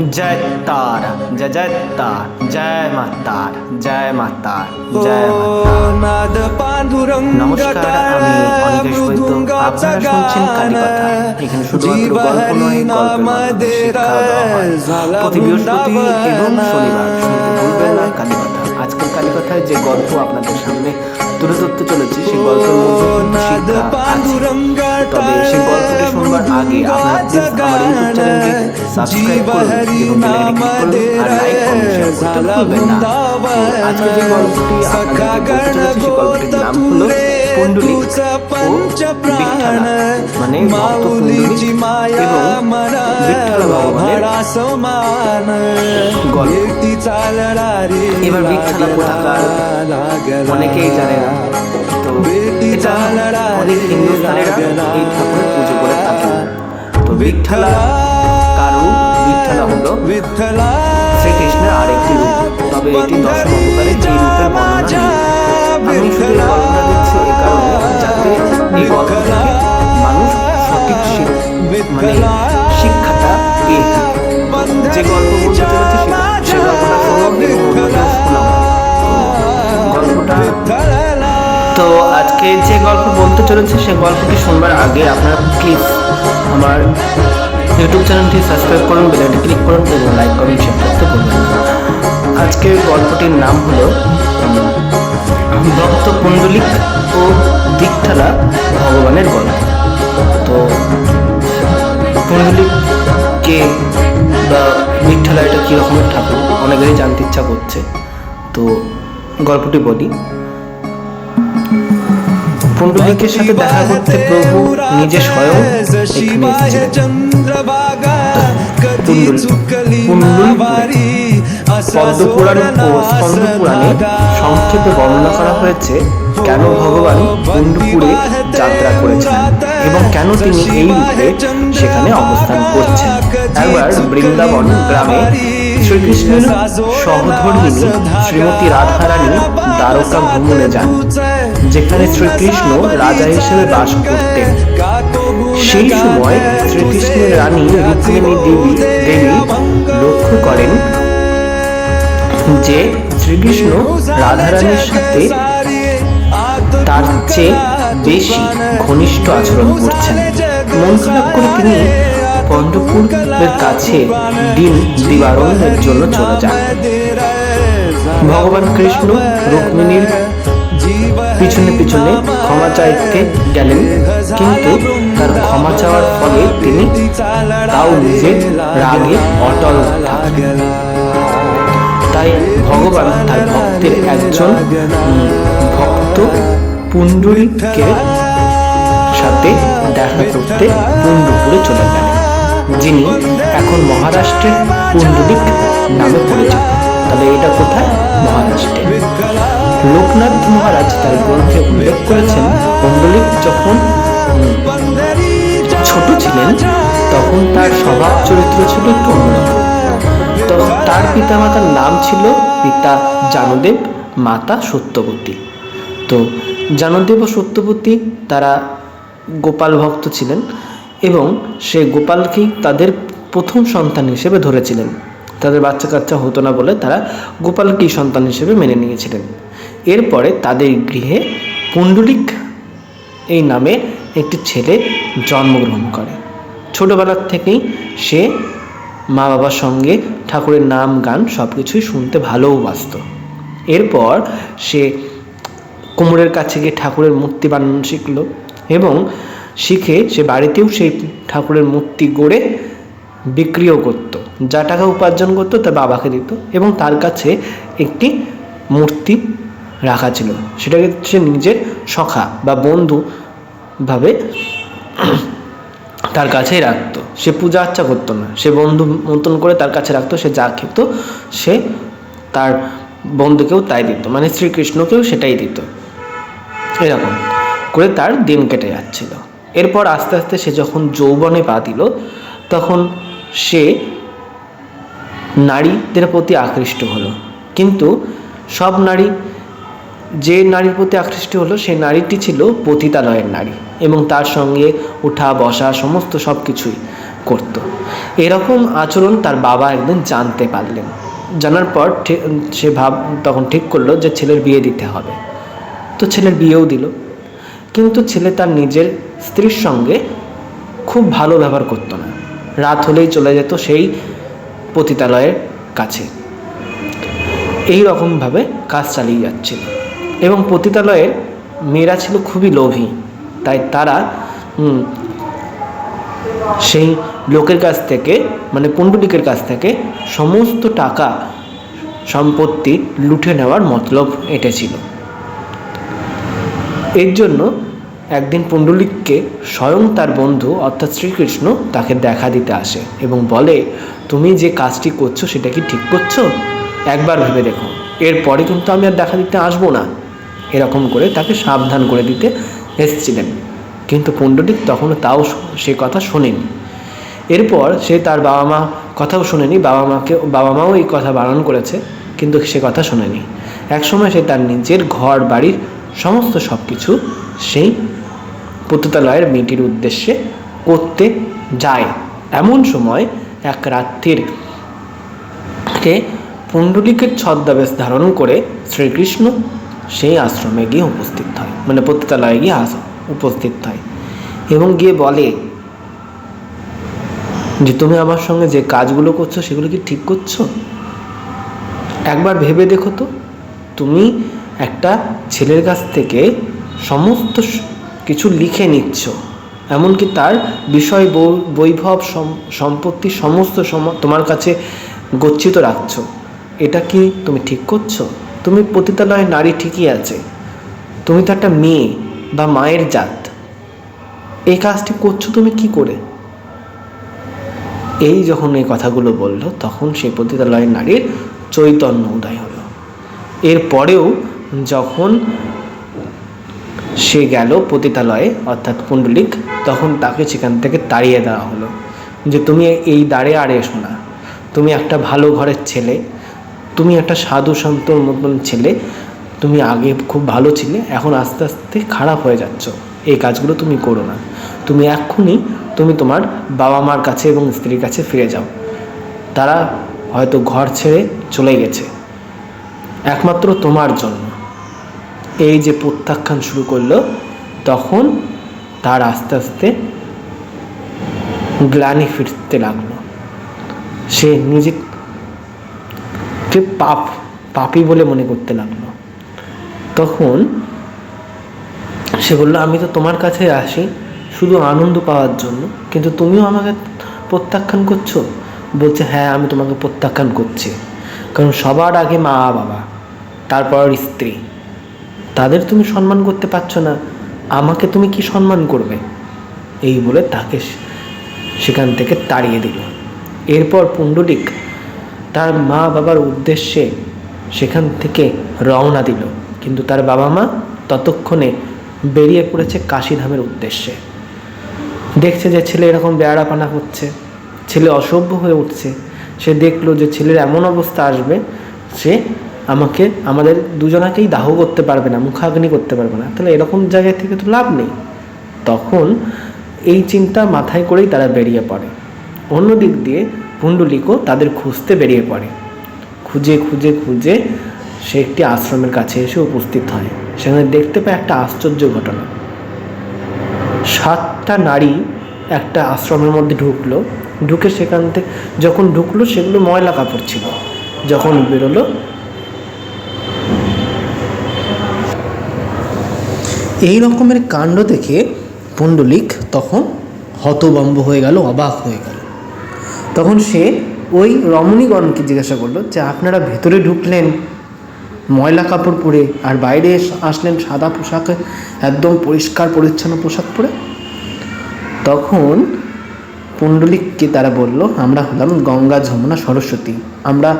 जय तारा जय जय तार जय मातार जय मातार जय मातार। নমস্কার, আমি অনিকেশ বৈদ্য। আপনারা শুনছেন কালীকথা। এখানে শুধুমাত্র গল্প নয়, গল্পের মাধ্যমে শিক্ষা দেওয়া হয়। প্রতি বৃহস্পতি এবং শনিবার শুনতে ভুলবেন না কালীকথা। আজকের কালীকথায় যে গল্প আপনাদের সামনে তুলে ধরতে চলেছি সেই গল্পের মধ্যে শিক্ষা আছে। তবে সেই গল্পটি শুনবার আগে আপনারা প্লিজ আমার ইউটিউব চ্যানেলটি সাবস্ক্রাইব করুন এবং বেল আইকনে ক্লিক করুন আর লাইক কমেন্ট শেয়ার করতে ভুলবেন না। আজকে যে গল্পটি আপনাদের বলতে চলেছি সেই গল্পটির নাম হলো পুণ্ডলিক ও বিট্ঠালা, মানে ভক্ত পুণ্ডলিক এবং বিট্ঠালা ভগবানের গল্প। এবার বিট্ঠালা কোথাকার অনেকেই জানে না, তো এটা অনেক হিন্দুস্তানিরা এই ঠাকুরের পুজো করে থাকে। তো বিট্ঠালা কারু, বিট্ঠালা হলো শ্রীকৃষ্ণের আরেকটি রূপ, তবে এটি দশম অবতারে যে রূপের বর্ণনা নেই। আমি শুধু এই গল্পটা দিচ্ছি এই কারণে যাতে এই গল্প থেকে মানুষ সঠিক শিক্ষাটা পেয়ে থাকে। যে গল্প বলতে চলেছে সে গল্পটা শোনো এবং অন্যকেও শোনাও গল্পটা। তো আজকে যে গল্প বলতে চলেছে সে গল্পটি শুনবার আগে আপনারা প্লিজ আমার ইউটিউব চ্যানেলটি সাবস্ক্রাইব করুন, বেল আইকনে ক্লিক করুন এবং লাইক কমেন্ট শেয়ার করতে ভুলবেন না। আজকের গল্পটির নাম হলো ভক্ত পুণ্ডলিক ও বিট্ঠালা ভগবানের গল্প। তো পুণ্ডলিক কে বা বিট্ঠালা এটা কী রকমের ঠাকুর অনেকেরই জানতে ইচ্ছা করছে, তো গল্পটি বলি। পুণ্ডলিকের সাথে দেখা করতে প্রভু নিজে স্বয়ং এখানে এসেছিলেন। পদ্মপুরাণ ও স্কন্দপুরাণে সংক্ষেপে বর্ণনা করা হয়েছে কেন ভগবান পুণ্ডপুরে যাত্রা করেছেন এবং কেন তিনি এই রূপে সেখানে অবস্থান করছেন। একবার বৃন্দাবন গ্রামে শ্রীকৃষ্ণের সহধর্মিণী শ্রীমতী রাধারানী দ্বারকা ভ্রমণে যান, যেখানে শ্রীকৃষ্ণ রাজা হিসেবে বাস করতেন। সেই সময় শ্রীকৃষ্ণের রানী রুক্মিণী দেবী লক্ষ্য করেন যে শ্রীকৃষ্ণ রাধারানীর সাথে তার চেয়ে বেশি ঘনিষ্ঠ আচরণ করছেন। মন খারাপ করে তিনি পণ্ডপুরের কাছে দিন দিবারণের জন্য চলে যান। ভগবান কৃষ্ণ রুক্মিণীর পিছনে পিছনে ক্ষমা চাইতে গেলেন, কিন্তু তার ক্ষমা চাওয়ার ফলে তিনি তাও নিজের রাগে অটল থাকলেন। তাই ভগবান তার ভক্তের একজন ভক্ত পুণ্ডরিকের সাথে দেখা করতে পুণ্ডপুরে চলে গেলেন, যিনি এখন মহারাষ্ট্রের পুণ্ডলিক নামে পরিচিত। তাহলে এটা কোথায়? মহারাষ্ট্রে। লোকনাথ মহারাজ তার গ্রন্থে উল্লেখ করেছেন পুণ্ডলিক যখন ছোট ছিলেন তখন তার স্বভাব চরিত্র ছিল একটু অন্যরকম। তো তার পিতামাতার নাম ছিল পিতা জানুদেব, মাতা সত্যবতী। তো জানুদেব ও সত্যবতী তারা গোপাল ভক্ত ছিলেন এবং সে গোপালকেই তাদের প্রথম সন্তান হিসেবে ধরেছিলেন। তাদের বাচ্চা কাচ্চা হতো না বলে তারা গোপালকেই সন্তান হিসেবে মেনে নিয়েছিলেন। এরপরে তাদের গৃহে পুণ্ডলিক এই নামে একটি ছেলে জন্মগ্রহণ করে। ছোটবেলার থেকেই সে মা বাবার সঙ্গে ঠাকুরের নাম গান সব কিছুই শুনতে ভালোবাসত। এরপর সে কুমোরের কাছে গিয়ে ঠাকুরের মূর্তি বানানো শিখল এবং শিখে সে বাড়িতেও সেই ঠাকুরের মূর্তি গড়ে বিক্রিও করত। যা টাকা উপার্জন করতো তার বাবাকে দিত এবং তার কাছে একটি মূর্তি রাখা ছিল, সেটাকে সে নিজের সখা বা বন্ধু ভাবে তার কাছেই রাখতো। সে পূজা আর্চা করতো না, সে বন্ধু মতন করে তার কাছে রাখতো। সে যা খেত সে তার বন্ধুকেও তাই দিত, মানে শ্রীকৃষ্ণকেও সেটাই দিত। এরকম করে তার দিন কেটে যাচ্ছিল। এরপর আস্তে আস্তে সে যখন যৌবনে পা দিল তখন সে নারীদের প্রতি আকৃষ্ট হলো, কিন্তু সব নারী যে নারীর প্রতি আকৃষ্ট হলো সেই নারীটি ছিল পতিতালয়ের নারী এবং তার সঙ্গে ওঠা বসা সমস্ত সব কিছুই করতো। এরকম আচরণ তার বাবা একদিন জানতে পারলেন। জানার পর সে তখন ঠিক করলো যে ছেলের বিয়ে দিতে হবে। তো ছেলের বিয়েও দিল, কিন্তু ছেলে তার নিজের স্ত্রীর সঙ্গে খুব ভালো ব্যবহার করতো না। রাত হলেই চলে যেত সেই পতিতালয়ের কাছে। এই রকমভাবে কাজ চালিয়ে যাচ্ছিল। এবং পতিতালয়ের মেয়েরা ছিল খুবই লোভী, তাই তারা সেই লোকের কাছ থেকে, মানে পুণ্ডলিকের কাছ থেকে সমস্ত টাকা সম্পত্তি লুটে নেওয়ার মতলব এঁটেছিল। এর জন্য একদিন পুণ্ডলিককে স্বয়ং তার বন্ধু অর্থাৎ শ্রীকৃষ্ণ তাকে দেখা দিতে আসে এবং বলে, তুমি যে কাজটি করছো সেটা কি ঠিক করছো? একবার ভেবে দেখো, এরপরে কিন্তু আমি আর দেখা দিতে আসবো না। এরকম করে তাকে সাবধান করে দিতে এসেছিলেন। কিন্তু পুণ্ডলিক তখনও সে কথা শোনেনি। এরপর সে তার বাবা মা কথাও শোনেনি। বাবা মাও এই কথা বারণ করেছে, কিন্তু সে কথা শোনেনি। একসময় সে তার নিজের ঘর বাড়ির সমস্ত সব কিছু সেই পতিতালয়ের মেয়েটির উদ্দেশ্যে করতে যায়। এমন সময় এক রাত্রির পুণ্ডলিকের ছদ্মবেশ ধারণ করে শ্রীকৃষ্ণ সেই আশ্রমে গিয়ে উপস্থিত হয়, মানে পতিতালয়ে গিয়ে উপস্থিত হয় এবং গিয়ে বলে যে তুমি আমার সঙ্গে যে কাজগুলো করছো সেগুলো কি ঠিক করছো? একবার ভেবে দেখো তো, তুমি একটা ছেলের কাছ থেকে সমস্ত কিছু লিখে নিচ্ছ, এমনকি তার বিষয় বৈভব সম্পত্তি সমস্ত তোমার কাছে গচ্ছিত রাখছো। এটা কি তুমি ঠিক করছো? তুমি পতিতালয়ের নারী ঠিকই আছে, তুমি তো একটা মেয়ে বা মায়ের জাত, এই কাজটি করছো তুমি কি করে? এই যখন এই কথাগুলো বললো, তখন সেই পতিতালয়ের নারীর চৈতন্য উদয় হলো। এরপরেও যখন সে গেল পতিতালয়ে অর্থাৎ পুণ্ডলিক, তখন তাকে সেখান থেকে তাড়িয়ে দেওয়া হলো যে তুমি এই দ্বারে আর এসো না। তুমি একটা ভালো ঘরের ছেলে, তুমি একটা সাধু সন্তর মতন ছেলে, তুমি আগে খুব ভালো ছিলে, এখন আস্তে আস্তে খারাপ হয়ে যাচ্ছ। এই কাজগুলো তুমি করো না। তুমি এক্ষুনি তোমার বাবা মার কাছে এবং স্ত্রীর কাছে ফিরে যাও। তারা হয়তো ঘর ছেড়ে চলে গেছে একমাত্র তোমার জন্য। এই যে প্রত্যাখ্যান শুরু করলো, তখন তার আস্তে আস্তে গ্লানি ফিরতে লাগলো। সে নিজেকে পাপী বলে মনে করতে লাগলো। তখন সে বলল, আমি তো তোমার কাছে আসি শুধু আনন্দ পাওয়ার জন্য, কিন্তু তুমিও আমাকে প্রত্যাখ্যান করছো। বলছে, হ্যাঁ আমি তোমাকে প্রত্যাখ্যান করছি, কারণ সবার আগে মা বাবা, তারপর স্ত্রী, তাদের তুমি সম্মান করতে পারছো না, আমাকে তুমি কি সম্মান করবে? এই বলে তাকে সেখান থেকে তাড়িয়ে দিল। এরপর পুণ্ডলিক তার মা বাবার উদ্দেশ্যে সেখান থেকে রওনা দিল, কিন্তু তার বাবা মা ততক্ষণে বেরিয়ে পড়েছে কাশীধামের উদ্দেশ্যে। দেখছে যে ছেলে এরকম বেয়াড়াপানা হচ্ছে, ছেলে অসভ্য হয়ে উঠছে। সে দেখলো যে ছেলের এমন অবস্থা আসবে, সে আমাদের দুজনাকেই দাহ করতে পারবে না, মুখাগ্নি করতে পারবে না, তাহলে এরকম জায়গায় থেকে তো লাভ নেই। তখন এই চিন্তা মাথায় করেই তারা বেরিয়ে পড়ে। অন্য দিক দিয়ে পুণ্ডলিকও তাদের খুঁজতে বেরিয়ে পড়ে। খুঁজে খুঁজে খুঁজে সে একটি আশ্রমের কাছে এসে উপস্থিত হয়। সেখানে দেখতে পায় একটা আশ্চর্য ঘটনা। 7টা নারী একটা আশ্রমের মধ্যে ঢুকে সেখান থেকে যখন ঢুকলো, সেগুলো ময়লা কাপড় ছিল। যখন বেরোলো, এই রকমের কাণ্ড দেখে পুণ্ডলিক তখন হতভম্ব হয়ে গেল, অবাক হয়ে গেল। তখন সে ওই রমণীগণকে জিজ্ঞাসা করলো যে আপনারা ভেতরে ঢুকলেন ময়লা কাপড় পরে, আর বাইরে আসলেন সাদা পোশাকে, একদম পরিষ্কার পরিচ্ছন্ন পোশাক পরে। তখন পুণ্ডলিককে তারা বলল, আমরা হলাম গঙ্গা, যমুনা, সরস্বতী, আমরা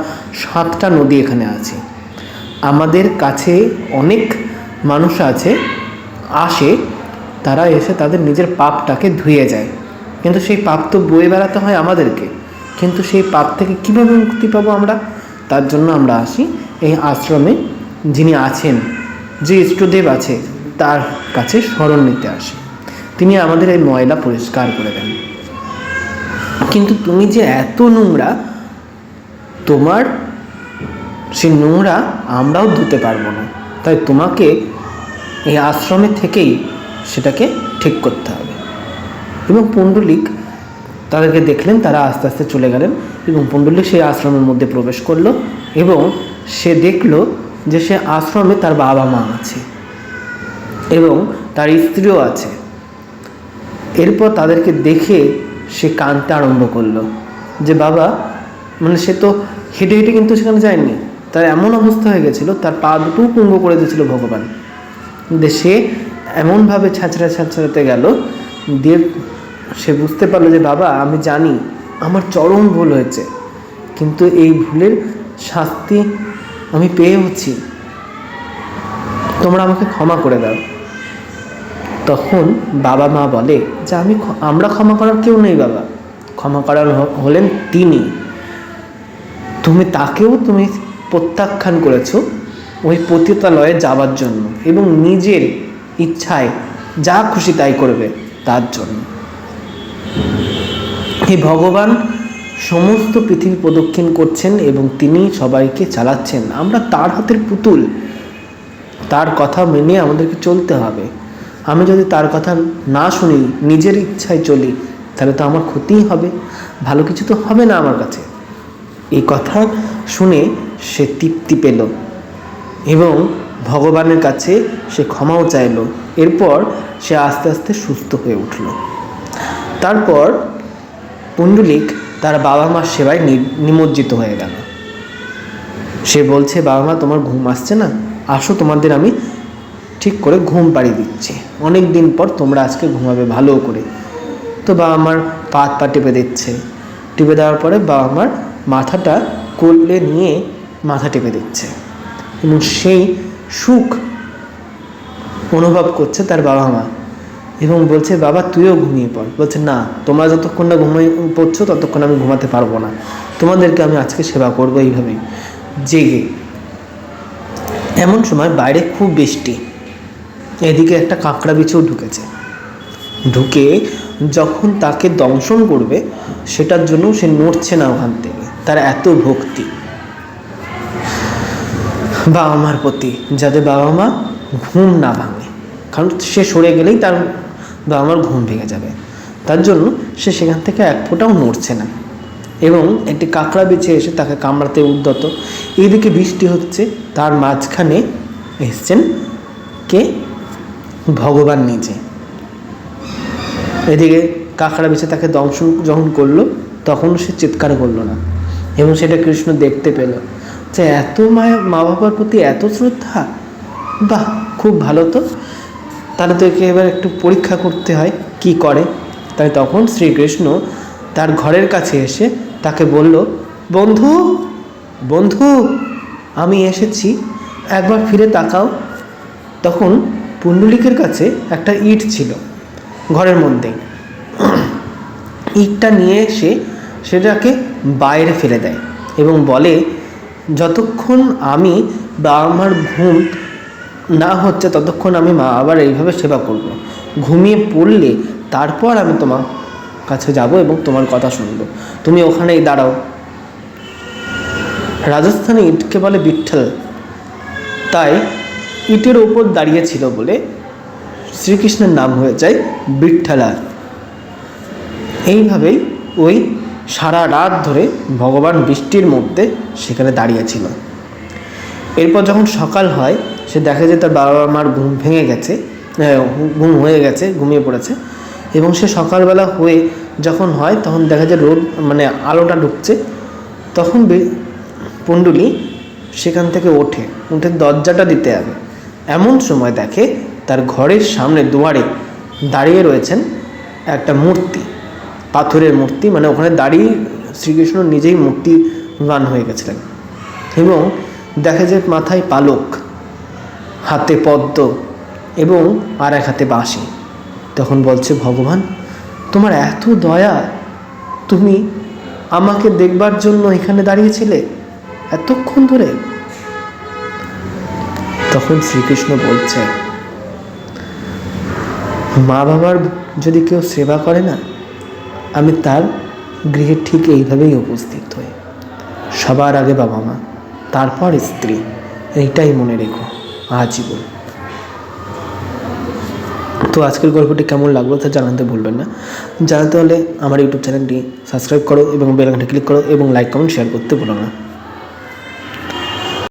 7টা নদী এখানে আছে। আমাদের কাছে অনেক মানুষ আসে, তারা এসে তাদের নিজের পাপটাকে ধুয়ে যায়, কিন্তু সেই পাপ তো বয়ে বেড়াতে হয় আমাদেরকে। কিন্তু সেই পাপ থেকে কীভাবে মুক্তি পাবো আমরা? তার জন্য আমরা আসি এই আশ্রমে, যিনি আছেন, যে ইষ্টদেব আছে, তার কাছে শরণ নিতে আসি। তিনি আমাদের এই ময়লা পরিষ্কার করে দেন। কিন্তু তুমি যে এত নোংরা, তোমার সেই নোংরা আমরাও ধুতে পারবো না, তাই তোমাকে এই আশ্রমে থেকেই সেটাকে ঠিক করতে হবে। এবং পুণ্ডলিক তাদেরকে দেখলেন, তারা আস্তে আস্তে চলে গেলেন এবং পুণ্ডলিক সেই আশ্রমের মধ্যে প্রবেশ করলো এবং সে দেখলো যে সে আশ্রমে তার বাবা মা আছে এবং তার স্ত্রীও আছে। এরপর তাদেরকে দেখে সে কাঁদতে আরম্ভ করলো যে বাবা, মানে সে তো হেঁটে হেঁটে কিন্তু সেখানে যায়নি, তার এমন অবস্থা হয়ে গেছিলো, তার পা দুটোও পুঙ্গ করে দিয়েছিল ভগবান। সে এমনভাবে ছাঁচড়াতে গেল, দিয়ে সে বুঝতে পারলো যে বাবা, আমি জানি আমার চরম ভুল হয়েছে, কিন্তু এই ভুলের শাস্তি আমি পেয়েওছি, তোমরা আমাকে ক্ষমা করে দাও। তখন বাবা মা বলে যে আমরা ক্ষমা করার কেউ নেই বাবা, ক্ষমা করার হলেন তিনি। তাকেও তুমি প্রত্যাখ্যান করেছো ওই পতিতালয়ে যাবার জন্য এবং নিজের ইচ্ছায় যা খুশি তাই করবে তার জন্য। এই ভগবান সমস্ত পৃথিবী প্রদক্ষিণ করছেন এবং তিনি সবাইকে চালাচ্ছেন। আমরা তার হাতের পুতুল, তার কথা মেনে আমাদেরকে চলতে হবে। আমি যদি তার কথা না শুনি, নিজের ইচ্ছায় চলি, তাহলে তো আমার ক্ষতিই হবে, ভালো কিছু তো হবে না আমার কাছে। এই কথা শুনে সে তৃপ্তি পেল এবং ভগবানের কাছে সে ক্ষমাও চাইল। এরপর সে আস্তে আস্তে সুস্থ হয়ে উঠল। তারপর পুণ্ডলিক তার বাবা মার সেবায় নিমজ্জিত হয়ে গেল। সে বলছে, বাবা মা, তোমার ঘুম আসছে না, আসো তোমাদের আমি ঠিক করে ঘুম পাড়িয়ে দিচ্ছি, অনেক দিন পর তোমরা আজকে ঘুমাবে ভালো করে। তো বাবা মার পা টিপে দিচ্ছে, টিপে দেওয়ার পরে বাবা মার মাথাটা কোলে নিয়ে মাথা টিপে দিচ্ছে এবং সেই সুখ অনুভব করছে তার বাবা মা এবং বলছে, বাবা তুইও ঘুমিয়ে পড়। বলছে, না, তোমরা যতক্ষণ না ঘুমিয়ে পড়ছো ততক্ষণ আমি ঘুমাতে পারবো না, তোমাদেরকে আমি আজকে সেবা করবো এইভাবেই জেগে। এমন সময় বাইরে খুব বৃষ্টি, এদিকে একটা কাঁকড়া বিছেও ঢুকেছে। ঢুকে যখন তাকে দংশন করবে সেটার জন্য সে নড়ছে না ওখান থেকে, তার এত ভক্তি বাবা মার প্রতি, যাতে বাবা মা ঘুম না ভাঙে, কারণ সে সরে গেলেই তার বাবা মার ঘুম ভেঙে যাবে। তার জন্য সে সেখান থেকে এক ফোঁটাও নড়ছে না এবং একটি কাঁকড়া বিছে এসে তাকে কামড়াতে উদ্যত। এইদিকে বৃষ্টি হচ্ছে, তার মাঝখানে এসছেন কে? ভগবান নিজে। এদিকে কাঁকড়া বিছে তাকে দংশন যখন করলো তখন সে চিৎকার করলো না এবং সেটা কৃষ্ণ দেখতে পেল যে এত মা বাবার প্রতি এত শ্রদ্ধা, বাহ, খুব ভালো। তো তাহলে তো একে এবার একটু পরীক্ষা করতে হয় কি করে। তাই তখন শ্রীকৃষ্ণ তার ঘরের কাছে এসে তাকে বলল, বন্ধু বন্ধু, আমি এসেছি, একবার ফিরে তাকাও। তখন পুণ্ডলিকের কাছে একটা ইট ছিল ঘরের মধ্যেই। ইটটা নিয়ে এসে সেটাকে বাইরে ফেলে দেয় এবং বলে, যতক্ষণ আমি বাবা মার ঘুম না হচ্ছে ততক্ষণ আমি মা বাবার এইভাবে সেবা করব, ঘুমিয়ে পড়লে তারপর আমি তোমার কাছে যাব এবং তোমার কথা শুনব, তুমি ওখানেই দাঁড়াও। রাজস্থানে ইটকে বলে বিঠ্ঠল, তাই ইটের ওপর দাঁড়িয়েছিল বলে শ্রীকৃষ্ণের নাম হয়ে যায় বিঠ্ঠলার। এইভাবেই ওই সারা রাত ধরে ভগবান বৃষ্টির মধ্যে সেখানে দাঁড়িয়েছিল। এরপর যখন সকাল হয় সে দেখে যে তার বাবা মার ঘুম ভেঙে গেছে, ঘুম হয়ে গেছে, ঘুমিয়ে পড়েছে এবং সে সকালবেলা হয়ে যখন হয় তখন দেখা যায় রোদ, মানে আলোটা ঢুকছে। তখন পুণ্ডলী সেখান থেকে উঠে দরজাটা দিতে যাবে, এমন সময় দেখে তার ঘরের সামনে দুয়ারে দাঁড়িয়ে রয়েছেন একটা মূর্তি, পাথরের মূর্তি, মানে ওখানে দাঁড়িয়ে শ্রীকৃষ্ণ নিজেই মূর্তিবান হয়ে গেছিলেন এবং দেখে যে মাথায় পালক, হাতে পদ্ম এবং আর এক হাতে বাঁশি। তখন বলছে, ভগবান, তোমার এত দয়া, তুমি আমাকে দেখবার জন্য এখানে দাঁড়িয়েছিলে এতক্ষণ ধরে। তখন শ্রীকৃষ্ণ বলছে, মা বাবার যদি কেউ সেবা করে না, আমি তার গৃহে ঠিক এইভাবেই উপস্থিত হয়ে। সবার আগে বাবা মা, তারপর স্ত্রী, এইটাই মনে রেখো আজীবন। তো আজকের গল্পটি কেমন লাগলো তা জানাতে ভুলবেন না। জানাতে হলে আমার ইউটিউব চ্যানেলটি সাবস্ক্রাইব করো এবং বেল আইকনটি ক্লিক করো এবং লাইক কমেন্ট শেয়ার করতে ভুলো না।